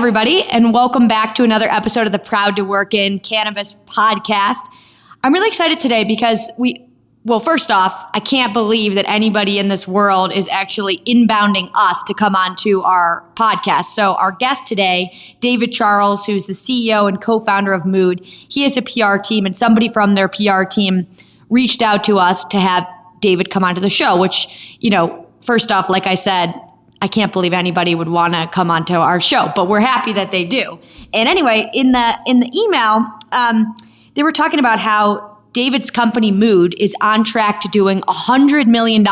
everybody, and welcome back to another episode of the Proud to Work in Cannabis podcast. I'm really excited today because first off, I can't believe that anybody in this world is actually inbounding us to come on to our podcast. So our guest today, David Charles, who's the CEO and co-founder of Mood, he has a PR team, and somebody from their PR team reached out to us to have David come onto the show, which, first off, like I said, I can't believe anybody would want to come onto our show, but we're happy that they do. And anyway, in the email, they were talking about how David's company Mood is on track to doing $100 million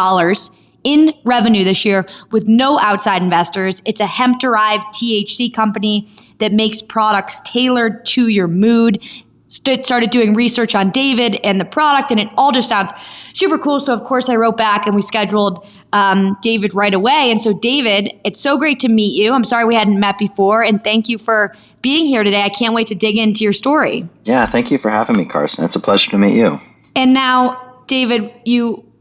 in revenue this year with no outside investors. It's a hemp-derived THC company that makes products tailored to your mood. Started doing research on David and the product, and it all just sounds super cool. So of course I wrote back and we scheduled David right away. And so David, it's so great to meet you. I'm sorry we hadn't met before, and thank you for being here today. I can't wait to dig into your story. Yeah, thank you for having me, Carson. It's a pleasure to meet you. And now, David,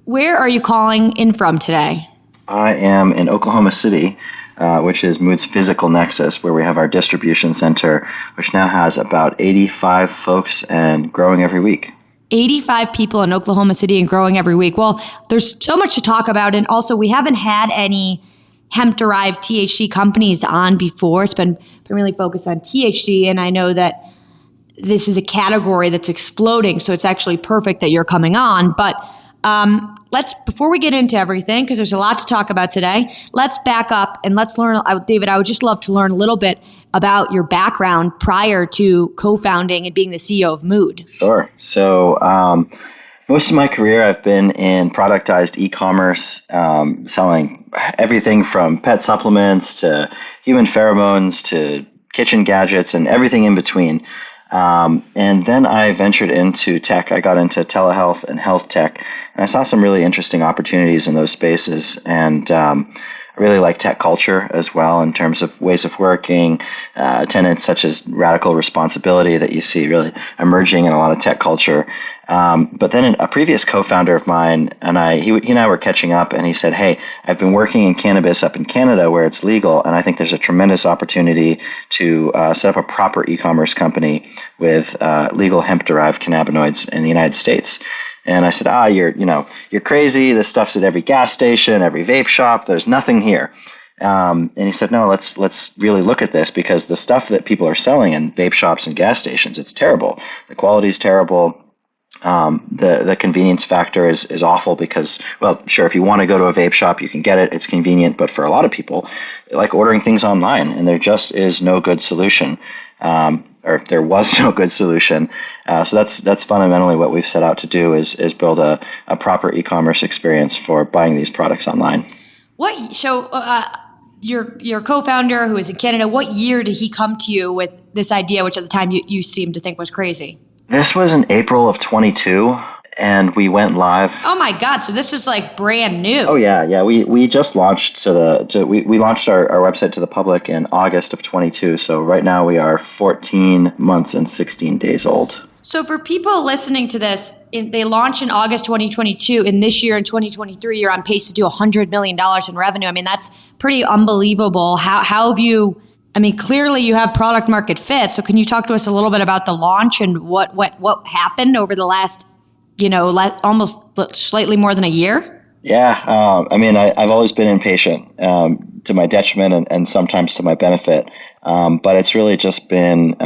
where are you calling in from today? I am in Oklahoma City, which is Mood's physical nexus, where we have our distribution center, which now has about 85 folks and growing every week. 85 people in Oklahoma City and growing every week. Well, there's so much to talk about. And also, we haven't had any hemp-derived THC companies on before. It's been really focused on THC. And I know that this is a category that's exploding. So it's actually perfect that you're coming on. But before we get into everything, because there's a lot to talk about today, let's back up and let's learn. David, I would just love to learn a little bit about your background prior to co-founding and being the CEO of Mood. Sure. So most of my career, I've been in productized e-commerce, selling everything from pet supplements to human pheromones to kitchen gadgets and everything in between. And then I ventured into tech. I got into telehealth and health tech, and I saw some really interesting opportunities in those spaces. And I really like tech culture as well in terms of ways of working, tenets such as radical responsibility that you see really emerging in a lot of tech culture. But then a previous co-founder of mine and he and I were catching up, and he said, "Hey, I've been working in cannabis up in Canada where it's legal, and I think there's a tremendous opportunity to set up a proper e-commerce company with legal hemp-derived cannabinoids in the United States." And I said, you're crazy. This stuff's at every gas station, every vape shop. There's nothing here. And he said, no, let's really look at this, because the stuff that people are selling in vape shops and gas stations, it's terrible. The quality is terrible. The convenience factor is awful because, well, sure, if you want to go to a vape shop, you can get it. It's convenient. But for a lot of people, they like ordering things online, and there just is no good solution. Or there was no good solution. So that's fundamentally what we've set out to do is build a proper e-commerce experience for buying these products online. Your co-founder who is in Canada, what year did he come to you with this idea, which at the time you seemed to think was crazy? This was in April of 22. And we went live. Oh my God! So this is like brand new. Oh yeah. We just launched we launched our website to the public in August of 22. So right now we are 14 months and 16 days old. So for people listening to this, they launched in August 2022, and this year in 2023, you're on pace to do $100 million in revenue. I mean, that's pretty unbelievable. How have you? I mean, clearly you have product market fit. So can you talk to us a little bit about the launch and what happened over the last almost slightly more than a year? Yeah. I've always been impatient to my detriment and sometimes to my benefit. But it's really just been,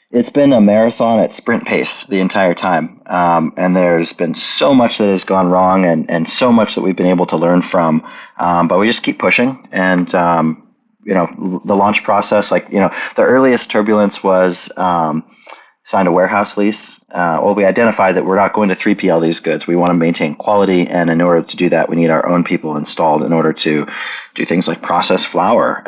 it's been a marathon at sprint pace the entire time. And there's been so much that has gone wrong and so much that we've been able to learn from. But we just keep pushing. And, the launch process, the earliest turbulence was, signed a warehouse lease. We identified that we're not going to 3PL these goods. We want to maintain quality, and in order to do that, we need our own people installed in order to do things like process flour.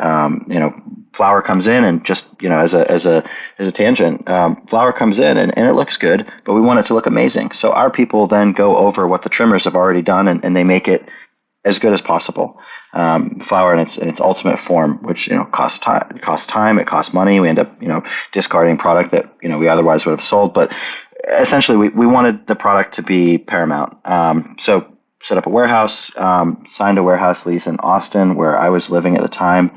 Flour comes in, and just as a tangent, flour comes in and it looks good, but we want it to look amazing. So our people then go over what the trimmers have already done, and they make it as good as possible. Flour in its ultimate form, which costs time, it costs money. We end up discarding product that we otherwise would have sold. But essentially, we wanted the product to be paramount. So set up a warehouse, signed a warehouse lease in Austin, where I was living at the time.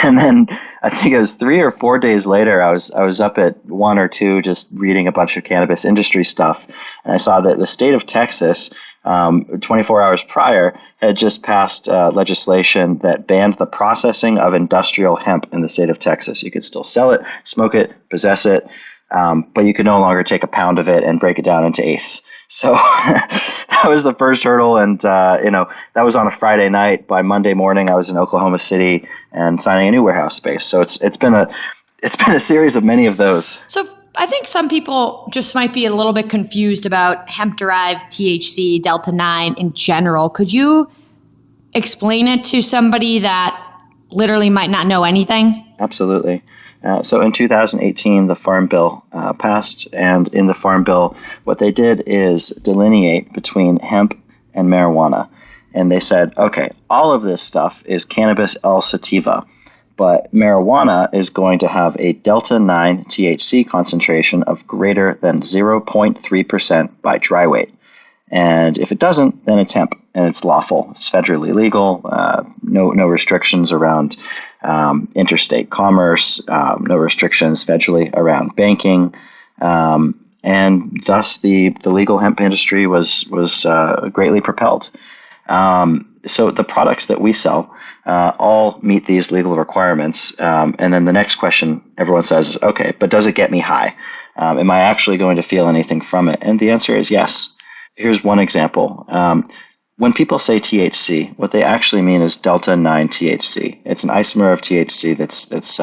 And then I think it was 3 or 4 days later, I was up at 1 or 2 just reading a bunch of cannabis industry stuff, and I saw that the state of Texas, 24 hours prior, had just passed legislation that banned the processing of industrial hemp in the state of Texas. You could still sell it, smoke it, possess it, but you could no longer take a pound of it and break it down into eighths. So that was the first hurdle, and that was on a Friday night. By Monday morning, I was in Oklahoma City and signing a new warehouse space. So it's been a series of many of those. So I think some people just might be a little bit confused about hemp-derived THC, Delta-9 in general. Could you explain it to somebody that literally might not know anything? Absolutely. So in 2018, the Farm Bill passed, and in the Farm Bill, what they did is delineate between hemp and marijuana. And they said, okay, all of this stuff is cannabis L sativa, but marijuana is going to have a Delta-9 THC concentration of greater than 0.3% by dry weight. And if it doesn't, then it's hemp, and it's lawful. It's federally legal. No restrictions around interstate commerce. No restrictions federally around banking. And thus, the legal hemp industry was greatly propelled. So the products that we sell all meet these legal requirements. And then the next question everyone says is, okay, but does it get me high? Am I actually going to feel anything from it? And the answer is yes. Here's one example. When people say THC, what they actually mean is Delta-9 THC. It's an isomer of THC that's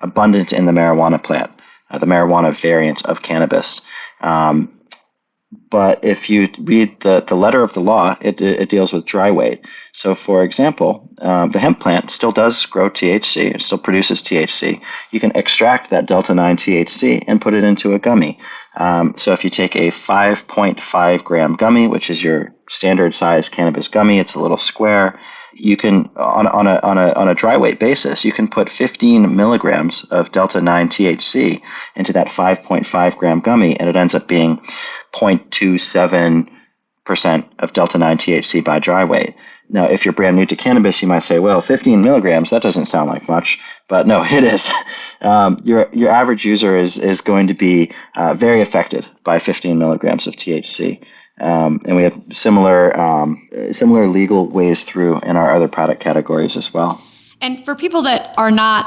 abundant in the marijuana plant, the marijuana variant of cannabis. But if you read the letter of the law, it deals with dry weight. So, for example, the hemp plant still does grow THC. It still produces THC. You can extract that Delta-9 THC and put it into a gummy. So if you take a 5.5 gram gummy, which is your standard size cannabis gummy, it's a little square. You can, on a dry weight basis, you can put 15 milligrams of Delta-9 THC into that 5.5 gram gummy, and it ends up being 0.27% of Delta-9 THC by dry weight. Now, if you're brand new to cannabis, you might say, well, 15 milligrams, that doesn't sound like much. But no, it is. Your average user is going to be very affected by 15 milligrams of THC. And we have similar legal ways through in our other product categories as well. And for people that are not,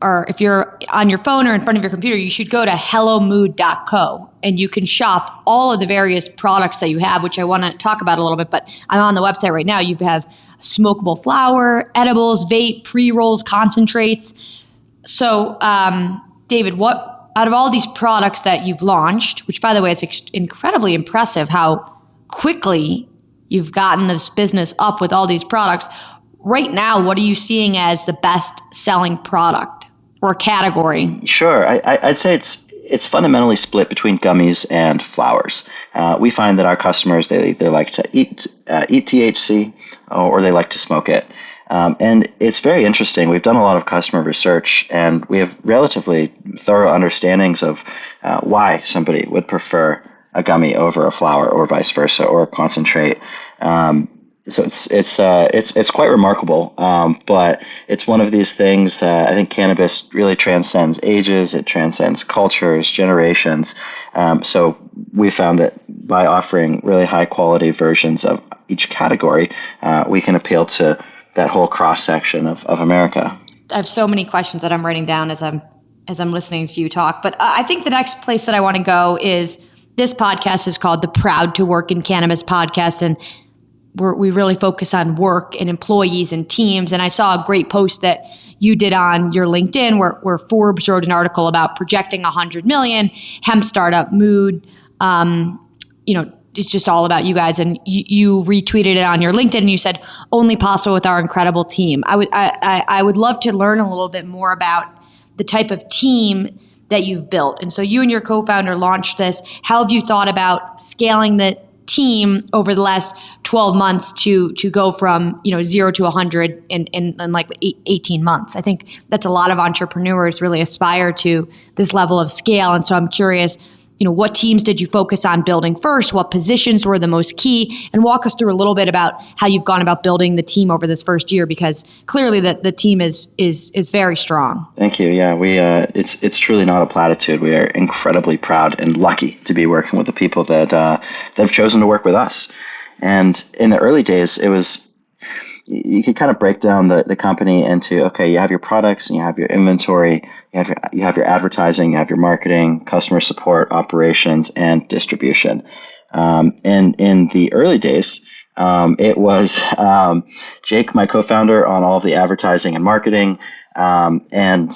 or if you're on your phone or in front of your computer, you should go to hellomood.co and you can shop all of the various products that you have, which I want to talk about a little bit, but I'm on the website right now. You have smokable flower, edibles, vape, pre-rolls, concentrates. So, David, out of all these products that you've launched, which by the way, it's incredibly impressive how quickly you've gotten this business up with all these products. Right now, what are you seeing as the best selling product or category? Sure. I'd say it's fundamentally split between gummies and flowers. We find that our customers, they either like to eat THC or they like to smoke it. And it's very interesting. We've done a lot of customer research, and we have relatively thorough understandings of why somebody would prefer a gummy over a flower, or vice versa, or a concentrate. So it's quite remarkable. But it's one of these things that I think cannabis really transcends ages, it transcends cultures, generations. So we found that by offering really high quality versions of each category, we can appeal to that whole cross section of America. I have so many questions that I'm writing down as I'm listening to you talk. But I think the next place that I want to go is, this podcast is called the Proud to Work in Cannabis podcast, and we really focus on work and employees and teams. And I saw a great post that you did on your LinkedIn where Forbes wrote an article about projecting 100 million, hemp startup Mood. It's just all about you guys. And you retweeted it on your LinkedIn and you said, only possible with our incredible team. I would love to learn a little bit more about the type of team that you've built. And so you and your co-founder launched this. How have you thought about scaling the team over the last 12 months to go from 0 to 100 in like 18 months? I think that's a lot of entrepreneurs really aspire to this level of scale. And so I'm curious, what teams did you focus on building first? What positions were the most key? And walk us through a little bit about how you've gone about building the team over this first year, because clearly the team is very strong. Thank you. Yeah, it's truly not a platitude. We are incredibly proud and lucky to be working with the people that have chosen to work with us. And in the early days, you could kind of break down the company into, okay, you have your products and you have your inventory, you have your advertising, you have your marketing, customer support, operations, and distribution. And in the early days, it was Jake, my co-founder, on all of the advertising and marketing, and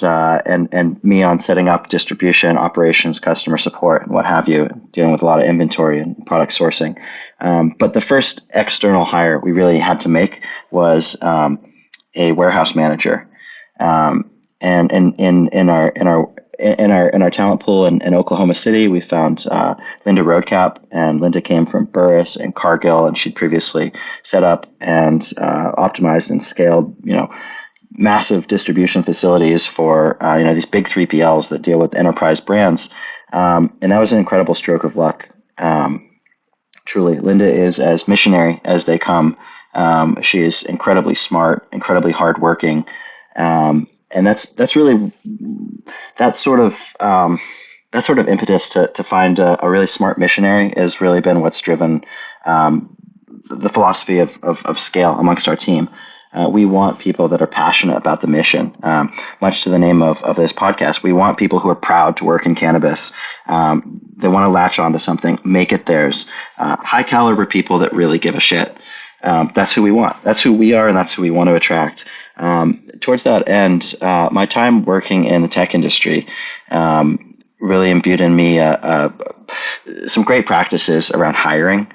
me on setting up distribution, operations, customer support, and what have you, dealing with a lot of inventory and product sourcing. But the first external hire we really had to make was a warehouse manager. And in our talent pool in Oklahoma City, we found Linda Roadcap, and Linda came from Burris and Cargill, and she'd previously set up and optimized and scaled, massive distribution facilities for these big 3PLs that deal with enterprise brands, and that was an incredible stroke of luck. Truly, Linda is as missionary as they come. She is incredibly smart, incredibly hardworking, and that's really that sort of impetus to find a really smart missionary has really been what's driven the philosophy of scale amongst our team. We want people that are passionate about the mission. Much to the name of this podcast, we want people who are proud to work in cannabis. They want to latch onto something, make it theirs. High caliber people that really give a shit. That's who we want. That's who we are, and that's who we want to attract. Towards that end, my time working in the tech industry really imbued in me some great practices around hiring,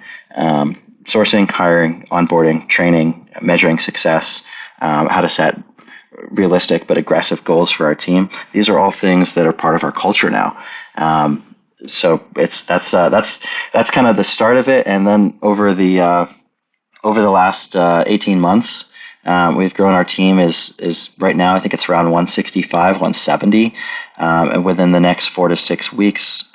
sourcing, hiring, onboarding, training, measuring success, how to set realistic but aggressive goals for our team. These are all things that are part of our culture now. So that's kind of the start of it. And then over the last 18 months, we've grown. Our team is right now, I think it's around 165, 170. And within the next 4 to 6 weeks,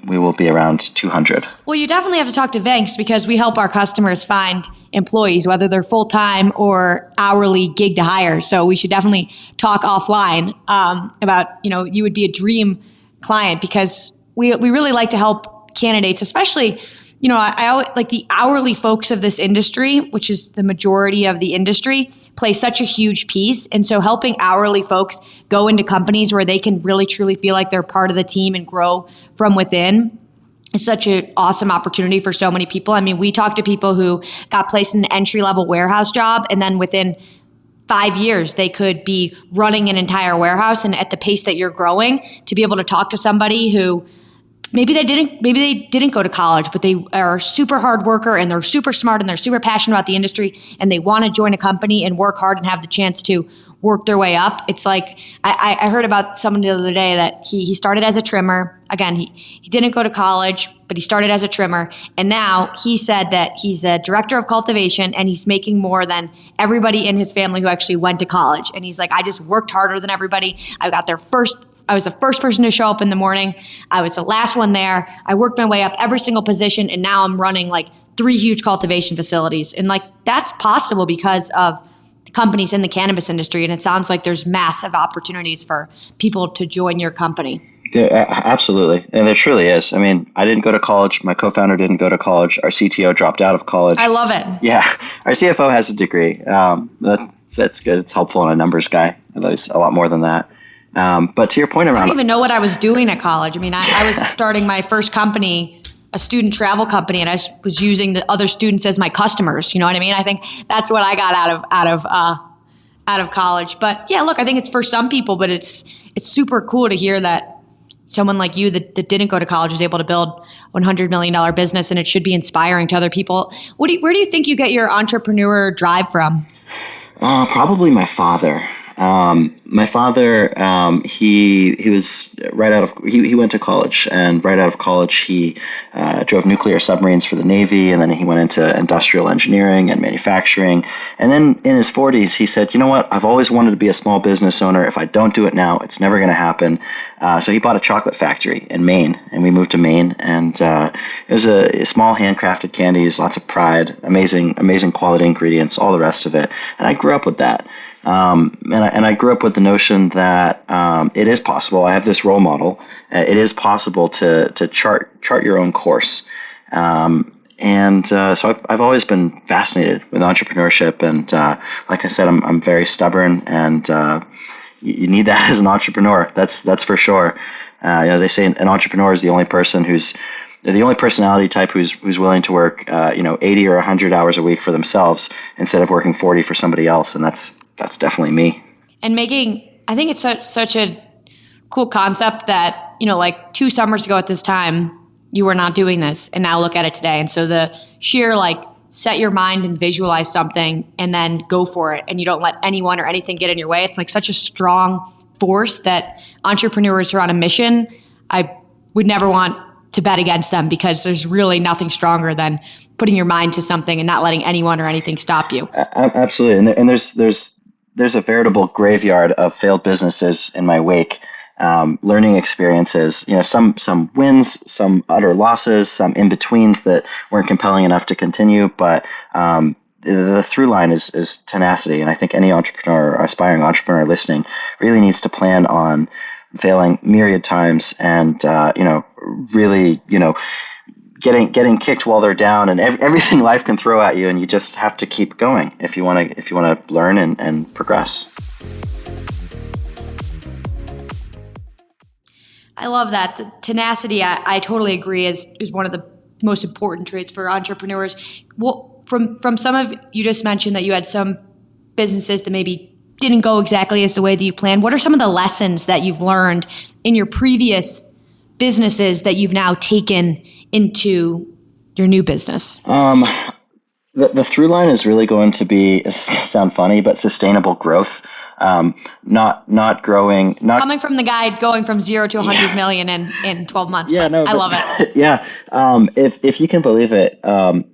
we will be around 200. Well, you definitely have to talk to Vanks, because we help our customers find employees, whether they're full-time or hourly gig to hire. So we should definitely talk offline about, you would be a dream client, because we really like to help candidates, especially, I always, like the hourly folks of this industry, which is the majority of the industry, play such a huge piece. And so helping hourly folks go into companies where they can really truly feel like they're part of the team and grow from within is such an awesome opportunity for so many people. I mean, we talk to people who got placed in an entry-level warehouse job, and then within 5 years, they could be running an entire warehouse. And at the pace that you're growing, to be able to talk to somebody who maybe they didn't go to college, but they are a super hard worker, and they're super smart, and they're super passionate about the industry, and they want to join a company and work hard and have the chance to work their way up. It's like, I heard about someone the other day that he started as a trimmer. Again, he didn't go to college, but he started as a trimmer. And now he said that he's a director of cultivation, and he's making more than everybody in his family who actually went to college. And he's like, I just worked harder than everybody. I was the first person to show up in the morning. I was the last one there. I worked my way up every single position, and now I'm running like 3 huge cultivation facilities. And like, that's possible because of companies in the cannabis industry. And it sounds like there's massive opportunities for people to join your company. Yeah, absolutely. And there truly is. I mean, I didn't go to college. My co-founder didn't go to college. Our CTO dropped out of college. I love it. Yeah. Our CFO has a degree. That's good. It's helpful in a numbers guy. There's a lot more than that. But to your point around... I don't even know what I was doing at college. I mean, I was starting my first company, a student travel company, and I was using the other students as my customers. You know what I mean? I think that's what I got out of college. But yeah, look, I think it's for some people, but it's super cool to hear that someone like you that didn't go to college is able to build $100 million business, and it should be inspiring to other people. Where do you think you get your entrepreneur drive from? Probably my father. My father, he was right out of he went to college, and right out of college he drove nuclear submarines for the Navy, and then he went into industrial engineering and manufacturing. And then in his 40s, he said, "You know what? I've always wanted to be a small business owner. If I don't do it now, it's never going to happen." So he bought a chocolate factory in Maine, and we moved to Maine, and it was a small handcrafted candies, lots of pride, amazing quality ingredients, all the rest of it. And I grew up with that. And I grew up with the notion that it is possible. I have this role model. It is possible to chart your own course. So I've always been fascinated with entrepreneurship. And like I said, I'm very stubborn, and you need that as an entrepreneur. That's for sure. They say an entrepreneur is the only personality type who's willing to work 80 or 100 hours a week for themselves instead of working 40 for somebody else, and that's definitely me. And I think it's such a cool concept that, like 2 summers ago at this time, you were not doing this, and now look at it today. And so the sheer set your mind and visualize something and then go for it, and you don't let anyone or anything get in your way. It's such a strong force that entrepreneurs who are on a mission, I would never want to bet against them, because there's really nothing stronger than putting your mind to something and not letting anyone or anything stop you. Absolutely. And there's a veritable graveyard of failed businesses in my wake. Learning experiences, some wins, some utter losses, some in-betweens that weren't compelling enough to continue. But the through line is tenacity. And I think any entrepreneur, aspiring entrepreneur listening, really needs to plan on failing myriad times, and really getting kicked while they're down, and everything life can throw at you, and you just have to keep going if you want to learn and progress. I love that. The tenacity, I totally agree, is one of the most important traits for entrepreneurs. Well, from some of you just mentioned that you had some businesses that maybe didn't go exactly as the way that you planned. What are some of the lessons that you've learned in your previous businesses that you've now taken into your new business? The through line is really going to be, it's going to sound funny, but sustainable growth. Not growing. Coming from the guy going from 0 to 100 million in 12 months. Yeah, I love it. Yeah. If you can believe it,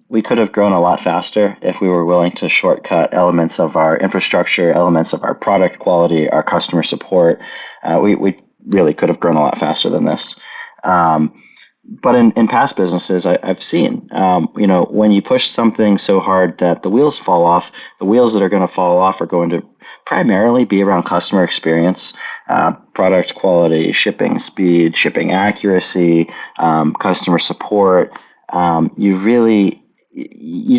we could have grown a lot faster if we were willing to shortcut elements of our infrastructure, elements of our product quality, our customer support. We really could have grown a lot faster than this. But in past businesses, I've seen, when you push something so hard that the wheels fall off, the wheels that are going to fall off are going to primarily be around customer experience, product quality, shipping speed, shipping accuracy, customer support. You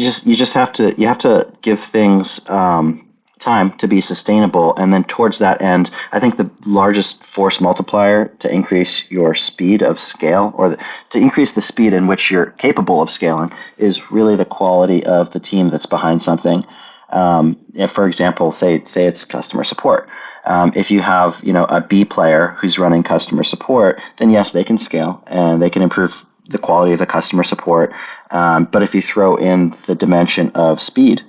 just have to give things time to be sustainable, and then towards that end, I think the largest force multiplier to increase your speed of scale, or to increase the speed in which you're capable of scaling, is really the quality of the team that's behind something. If, for example, say it's customer support. If you have a B player who's running customer support, then yes, they can scale and they can improve the quality of the customer support. But if you throw in the dimension of speed,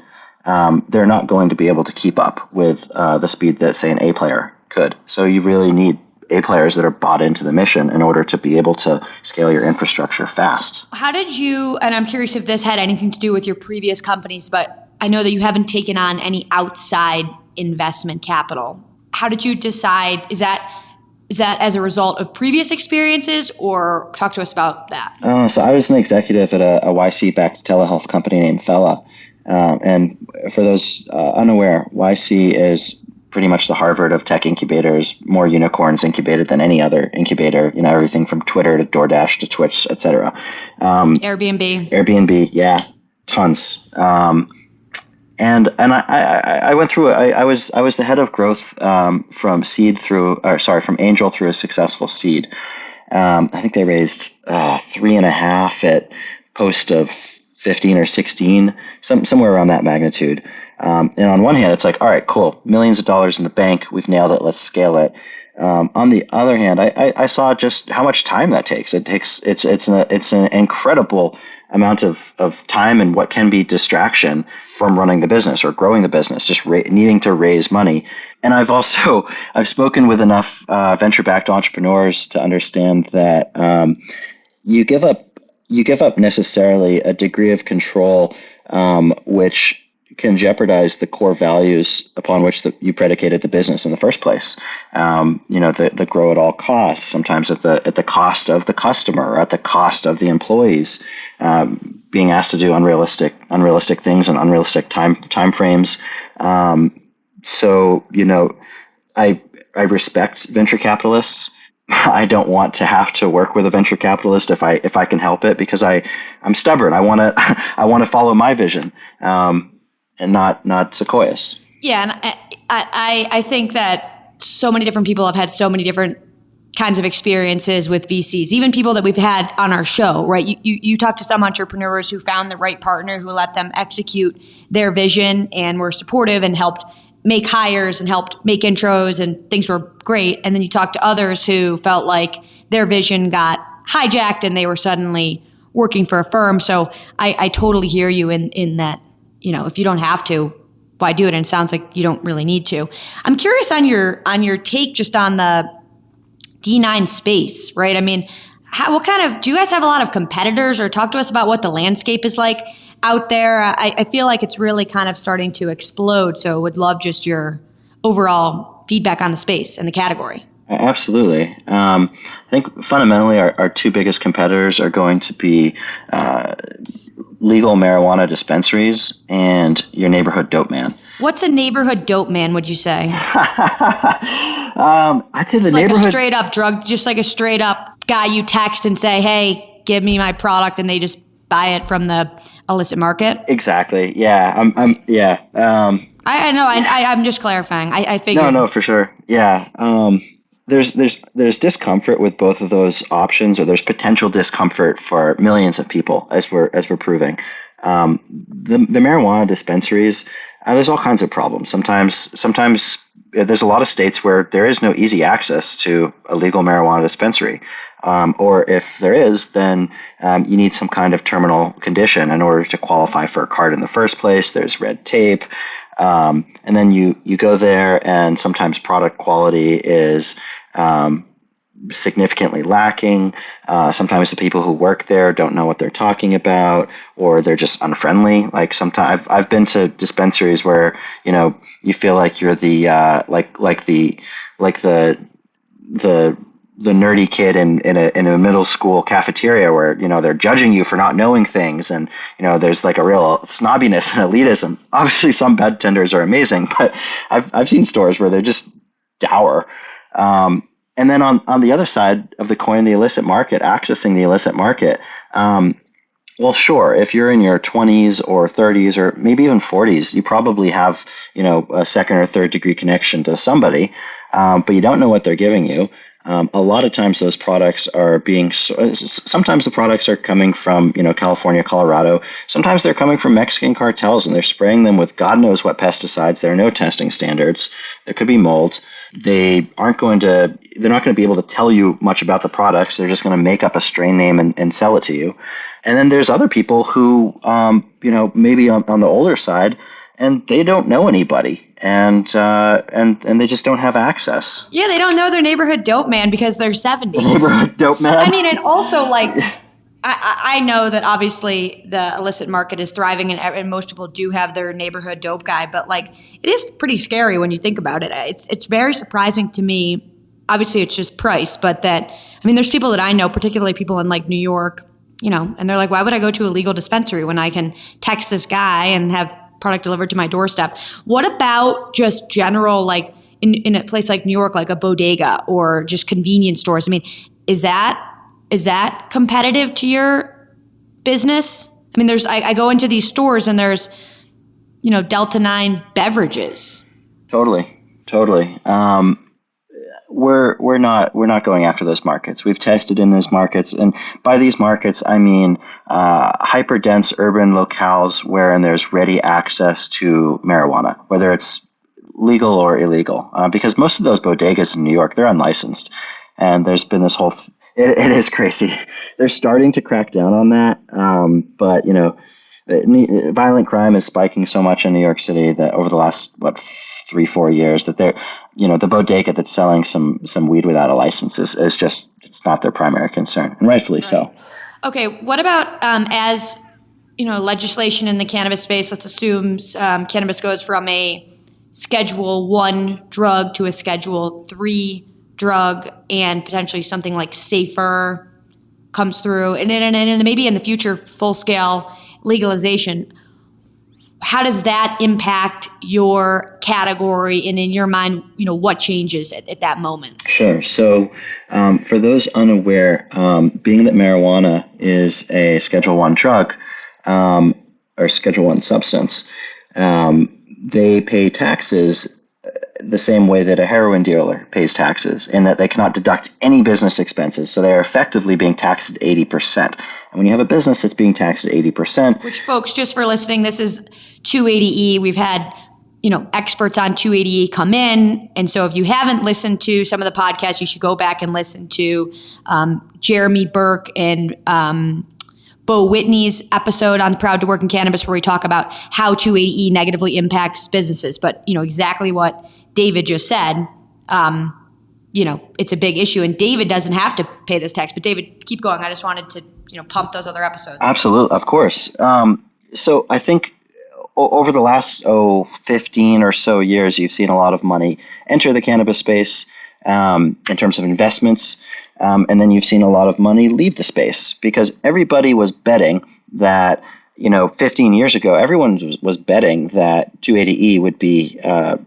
they're not going to be able to keep up with the speed that, say, an A player could. So you really need A players that are bought into the mission in order to be able to scale your infrastructure fast. How did you, and I'm curious if this had anything to do with your previous companies, but I know that you haven't taken on any outside investment capital. How did you decide? Is that as a result of previous experiences, or talk to us about that? So I was an executive at a YC-backed telehealth company named Fella. And for those unaware, YC is pretty much the Harvard of tech incubators, more unicorns incubated than any other incubator, everything from Twitter to DoorDash to Twitch, et cetera. Airbnb, yeah, tons. And I went through it. I was the head of growth from angel through a successful seed. I think they raised 3.5 at post of 15 or 16, somewhere around that magnitude. And on one hand, it's like, all right, cool, millions of dollars in the bank, we've nailed it, let's scale it. On the other hand, I saw just how much time that takes. It's an incredible amount of time and what can be distraction. from running the business or growing the business, just needing to raise money. And I've spoken with enough venture-backed entrepreneurs to understand that you give up necessarily a degree of control, which can jeopardize the core values upon which you predicated the business in the first place. The grow at all costs, sometimes at the cost of the customer, or at the cost of the employees, being asked to do unrealistic things and unrealistic time frames. I respect venture capitalists. I don't want to have to work with a venture capitalist if I can help it, because I'm stubborn. I want to follow my vision. And not Sequoia's. Yeah, and I think that so many different people have had so many different kinds of experiences with VCs, even people that we've had on our show, right? You talk to some entrepreneurs who found the right partner who let them execute their vision and were supportive and helped make hires and helped make intros and things were great. And then you talk to others who felt like their vision got hijacked and they were suddenly working for a firm. So I totally hear you in that. If you don't have to, why do it? And it sounds like you don't really need to. I'm curious on your take just on the D9 space, right? I mean, do you guys have a lot of competitors, or talk to us about what the landscape is like out there? I feel like it's really kind of starting to explode. So would love just your overall feedback on the space and the category. Absolutely. I think fundamentally our two biggest competitors are going to be legal marijuana dispensaries and your neighborhood dope man. What's a neighborhood dope man, would you say? I'd say the like neighborhood... a straight up drug, just like a straight up guy you text and say, hey, give me my product, and they just buy it from the illicit market? Exactly. Yeah. I know. I'm just clarifying. I figured. No, for sure. Yeah. There's discomfort with both of those options, or there's potential discomfort for millions of people, as we're proving. The marijuana dispensaries, there's all kinds of problems. Sometimes there's a lot of states where there is no easy access to a legal marijuana dispensary, or if there is, then you need some kind of terminal condition in order to qualify for a card in the first place. There's red tape. And then you go there, and sometimes product quality is significantly lacking. Sometimes the people who work there don't know what they're talking about, or they're just unfriendly. Like sometimes I've been to dispensaries where you feel like you're the the nerdy kid in a middle school cafeteria where they're judging you for not knowing things, and there's like a real snobbiness and elitism. Obviously, some bud tenders are amazing, but I've seen stores where they're just dour. And then on the other side of the coin, the illicit market, accessing the illicit market. Well, sure, if you're in your 20s or 30s or maybe even 40s, you probably have a second or third degree connection to somebody, but you don't know what they're giving you. A lot of times those products are sometimes the products are coming from, California, Colorado. Sometimes they're coming from Mexican cartels, and they're spraying them with God knows what pesticides. There are no testing standards. There could be mold. They're not going to be able to tell you much about the products. They're just going to make up a strain name and sell it to you. And then there's other people who, maybe on the older side, and they don't know anybody, and they just don't have access. Yeah, they don't know their neighborhood dope man because they're 70. Neighborhood dope man. I mean, and also I know that obviously the illicit market is thriving, and most people do have their neighborhood dope guy, but it is pretty scary when you think about it. It's very surprising to me. Obviously, it's just price, but there's people that I know, particularly people in New York, and they're like, why would I go to a legal dispensary when I can text this guy and have product delivered to my doorstep? What about just general, in a place like New York, like a bodega or just convenience stores? I mean, is that competitive to your business? I mean, I go into these stores and there's, Delta-9 beverages. Totally. We're not going after those markets. We've tested in those markets, and by these markets I mean hyper dense urban locales wherein there's ready access to marijuana, whether it's legal or illegal. Because most of those bodegas in New York, they're unlicensed, and there's been this whole. It is crazy. They're starting to crack down on that, but violent crime is spiking so much in New York City that over the last 3-4 years that the bodega that's selling some weed without a license is just, it's not their primary concern, and rightfully so. Okay, what about as legislation in the cannabis space? Let's assume cannabis goes from a Schedule 1 drug to a Schedule 3 drug, and potentially something like safer comes through, and maybe in the future full-scale legalization. How does that impact your category, and in your mind, what changes at that moment? Sure. So for those unaware, being that marijuana is a Schedule 1 drug or Schedule 1 substance, they pay taxes the same way that a heroin dealer pays taxes, in that they cannot deduct any business expenses. So they're effectively being taxed at 80%. And when you have a business that's being taxed at 80%... Which, folks, just for listening, this is 280E. We've had, experts on 280E come in. And so if you haven't listened to some of the podcasts, you should go back and listen to Jeremy Burke and Bo Whitney's episode on Proud to Work in Cannabis, where we talk about how 280E negatively impacts businesses. But, exactly what David just said, it's a big issue, and David doesn't have to pay this tax. But David, keep going. I just wanted to, pump those other episodes. Absolutely. Of course. So I think over the last 15 or so years, you've seen a lot of money enter the cannabis space in terms of investments. And then you've seen a lot of money leave the space, because everybody was betting that, 15 years ago, everyone was betting that 280E would be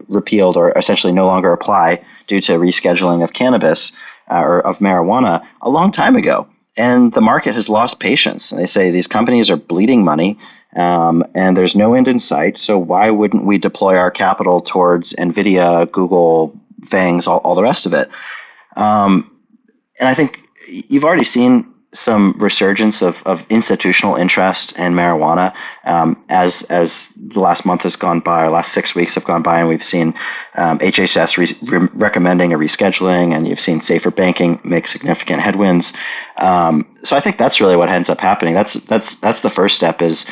repealed or essentially no longer apply due to rescheduling of cannabis or of marijuana a long time ago. And the market has lost patience. And they say these companies are bleeding money and there's no end in sight. So why wouldn't we deploy our capital towards NVIDIA, Google, Fangs, all the rest of it? And I think you've already seen some resurgence of institutional interest in marijuana as the last month has gone by, or last 6 weeks have gone by, and we've seen HHS recommending a rescheduling, and you've seen safer banking make significant headwinds. So I think that's really what ends up happening. That's the first step, is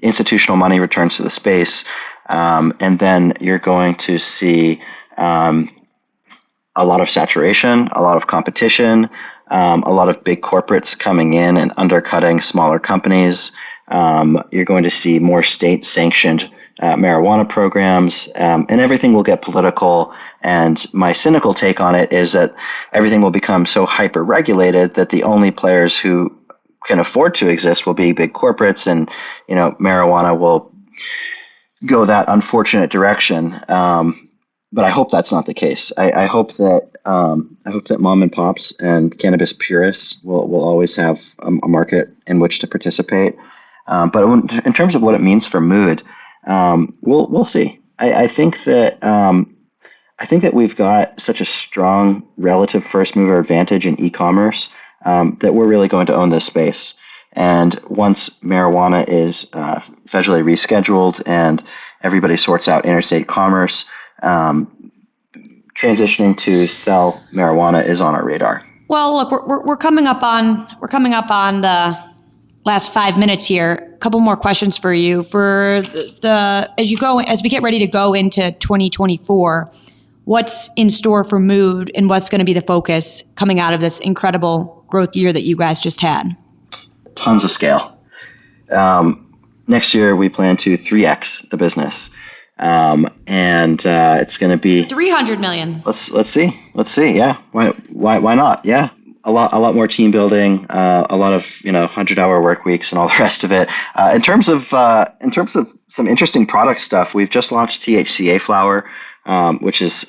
institutional money returns to the space, and then you're going to see a lot of saturation, a lot of competition, a lot of big corporates coming in and undercutting smaller companies. You're going to see more state-sanctioned marijuana programs, and everything will get political. And my cynical take on it is that everything will become so hyper-regulated that the only players who can afford to exist will be big corporates, and marijuana will go that unfortunate direction. But I hope that's not the case. I hope that mom and pops and cannabis purists will always have a market in which to participate. But in terms of what it means for mood, we'll see. I think that we've got such a strong relative first mover advantage in e-commerce that we're really going to own this space. And once marijuana is federally rescheduled and everybody sorts out interstate commerce, transitioning to sell marijuana is on our radar. Well, look, we're coming up on the last 5 minutes here. A couple more questions for you. For as we get ready to go into 2024, what's in store for Mood, and what's going to be the focus coming out of this incredible growth year that you guys just had? Tons of scale. Next year, we plan to 3x the business. And it's going to be $300 million. Let's see. Yeah. Why not? Yeah. A lot more team building, a lot of, 100-hour work weeks and all the rest of it. In terms of some interesting product stuff, we've just launched THCA flower, which is,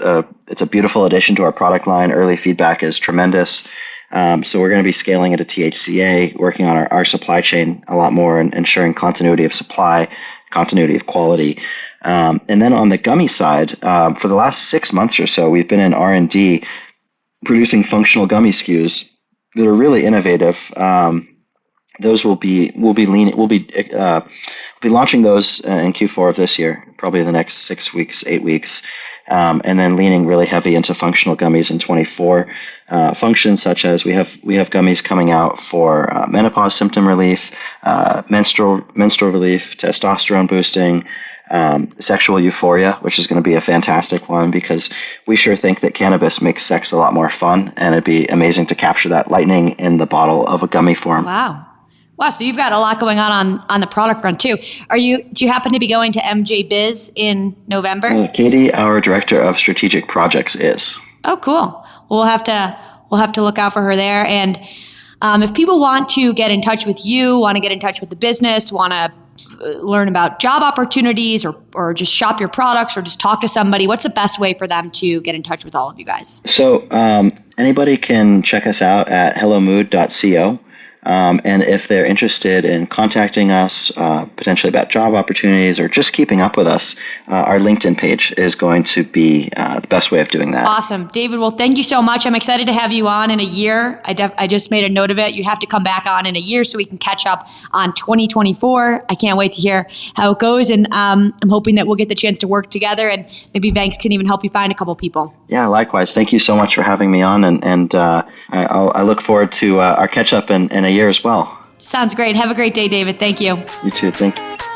it's a beautiful addition to our product line. Early feedback is tremendous. So we're going to be scaling into THCA, working on our supply chain a lot more, and ensuring continuity of supply, continuity of quality. And then on the gummy side, for the last 6 months or so, we've been in R&D producing functional gummy SKUs that are really innovative. Those we'll be launching those in Q4 of this year, probably in the next 6 weeks, 8 weeks. and then leaning really heavy into functional gummies in 24. Functions such as we have gummies coming out for menopause symptom relief, menstrual relief, testosterone boosting, sexual euphoria, which is going to be a fantastic one because we sure think that cannabis makes sex a lot more fun, and it'd be amazing to capture that lightning in the bottle of a gummy form. Wow. So you've got a lot going on the product front too. Do you happen to be going to MJ Biz in November? Katie, our director of strategic projects, is. Oh, cool. We'll have to look out for her there. And if people want to get in touch with you, want to get in touch with the business, want to learn about job opportunities or just shop your products or just talk to somebody, what's the best way for them to get in touch with all of you guys? So anybody can check us out at hellomood.co. And if they're interested in contacting us, potentially about job opportunities or just keeping up with us, our LinkedIn page is going to be the best way of doing that. Awesome. David, well, thank you so much. I'm excited to have you on in a year. I just made a note of it. You have to come back on in a year so we can catch up on 2024. I can't wait to hear how it goes. And I'm hoping that we'll get the chance to work together and maybe Vanks can even help you find a couple people. Yeah, likewise. Thank you so much for having me on. And I look forward to our catch up in a year as well. Sounds great. Have a great day, David. Thank you. You too. Thank you.